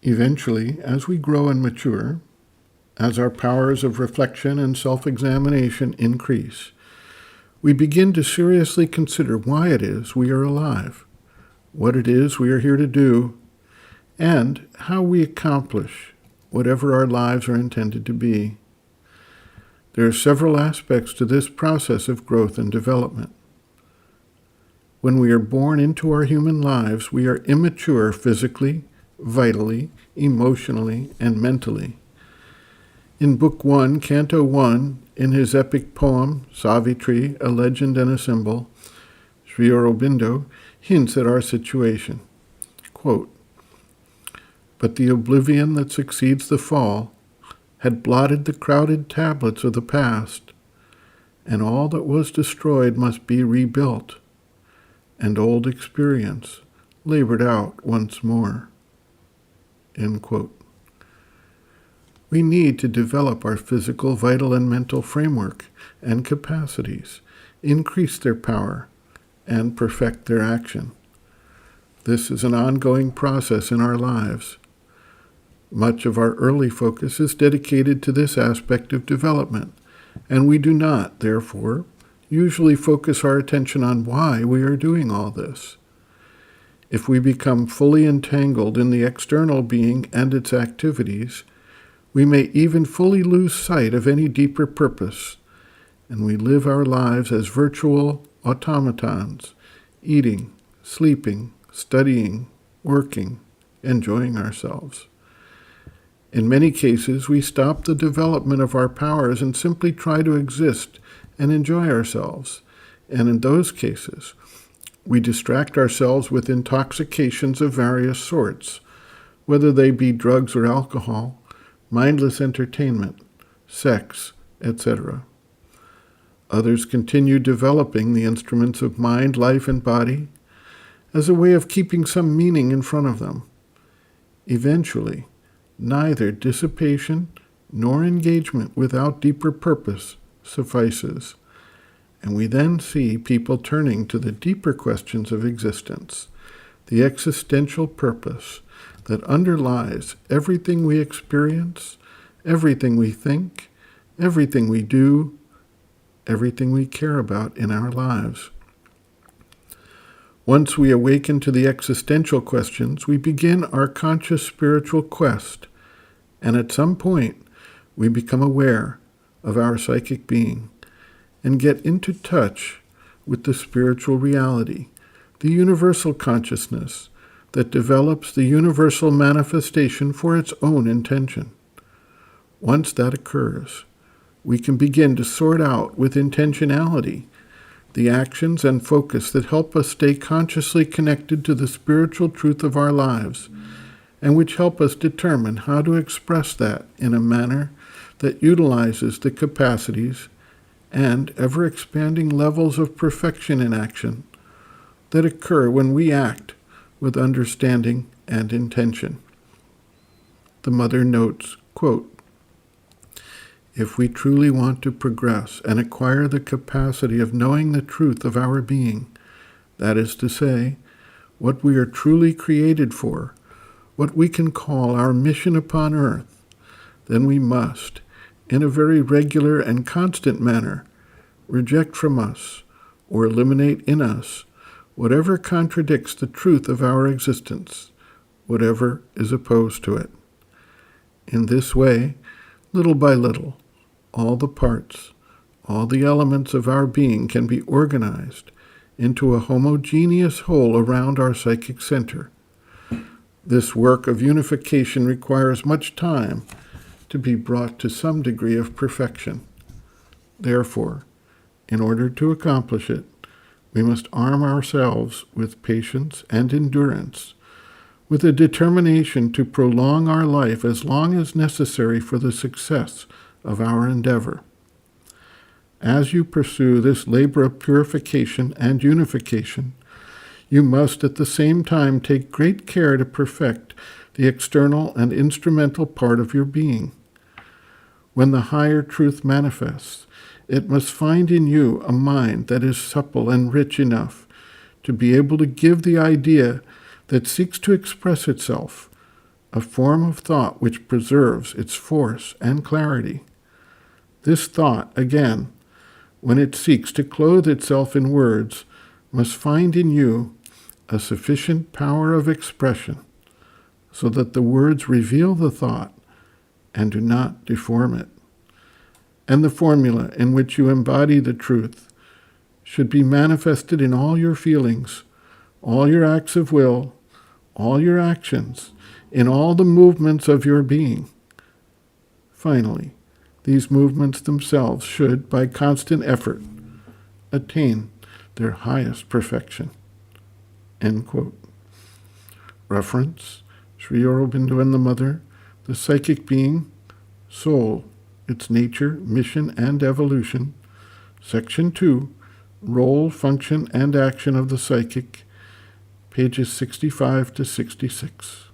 Eventually, as we grow and mature, as our powers of reflection and self-examination increase, we begin to seriously consider why it is we are alive, what it is we are here to do, and how we accomplish whatever our lives are intended to be. There are several aspects to this process of growth and development. When we are born into our human lives, we are immature physically, vitally, emotionally, and mentally. In Book 1, Canto 1, in his epic poem, Savitri, A Legend and a Symbol, Sri Aurobindo hints at our situation. Quote, "But the oblivion that succeeds the fall had blotted the crowded tablets of the past, and all that was destroyed must be rebuilt, and old experience labored out once more." End quote. We need to develop our physical, vital, and mental framework and capacities, increase their power, and perfect their action. This is an ongoing process in our lives. Much of our early focus is dedicated to this aspect of development, and we do not, therefore, usually focus our attention on why we are doing all this. If we become fully entangled in the external being and its activities, we may even fully lose sight of any deeper purpose, and we live our lives as virtual automatons, eating, sleeping, studying, working, enjoying ourselves. In many cases, we stop the development of our powers and simply try to exist and enjoy ourselves, and in those cases, we distract ourselves with intoxications of various sorts, whether they be drugs or alcohol, mindless entertainment, sex, etc. Others continue developing the instruments of mind, life, and body as a way of keeping some meaning in front of them. Eventually, neither dissipation nor engagement without deeper purpose suffices, and we then see people turning to the deeper questions of existence, the existential purpose that underlies everything we experience, everything we think, everything we do, everything we care about in our lives. Once we awaken to the existential questions, we begin our conscious spiritual quest, and at some point, we become aware of our psychic being and get into touch with the spiritual reality, the universal consciousness that develops the universal manifestation for its own intention. Once that occurs, we can begin to sort out with intentionality the actions and focus that help us stay consciously connected to the spiritual truth of our lives, and which help us determine how to express that in a manner that utilizes the capacities and ever-expanding levels of perfection in action that occur when we act with understanding and intention. The Mother notes, quote, "If we truly want to progress and acquire the capacity of knowing the truth of our being, that is to say, what we are truly created for, what we can call our mission upon earth, then we must, in a very regular and constant manner, reject from us or eliminate in us whatever contradicts the truth of our existence, whatever is opposed to it. In this way, little by little, all the parts, all the elements of our being can be organized into a homogeneous whole around our psychic center. This work of unification requires much time to be brought to some degree of perfection. Therefore, in order to accomplish it, we must arm ourselves with patience and endurance, with a determination to prolong our life as long as necessary for the success of our endeavor. As you pursue this labor of purification and unification, you must at the same time take great care to perfect the external and instrumental part of your being. When the higher truth manifests, it must find in you a mind that is supple and rich enough to be able to give the idea that seeks to express itself a form of thought which preserves its force and clarity. This thought, again, when it seeks to clothe itself in words, must find in you a sufficient power of expression so that the words reveal the thought and do not deform it. And the formula in which you embody the truth should be manifested in all your feelings, all your acts of will, all your actions, in all the movements of your being. Finally, these movements themselves should, by constant effort, attain their highest perfection. End quote. Reference, Sri Aurobindo and the Mother, The Psychic Being, Soul, Its Nature, Mission, and Evolution, Section 2, Role, Function, and Action of the Psychic, pages 65 to 66.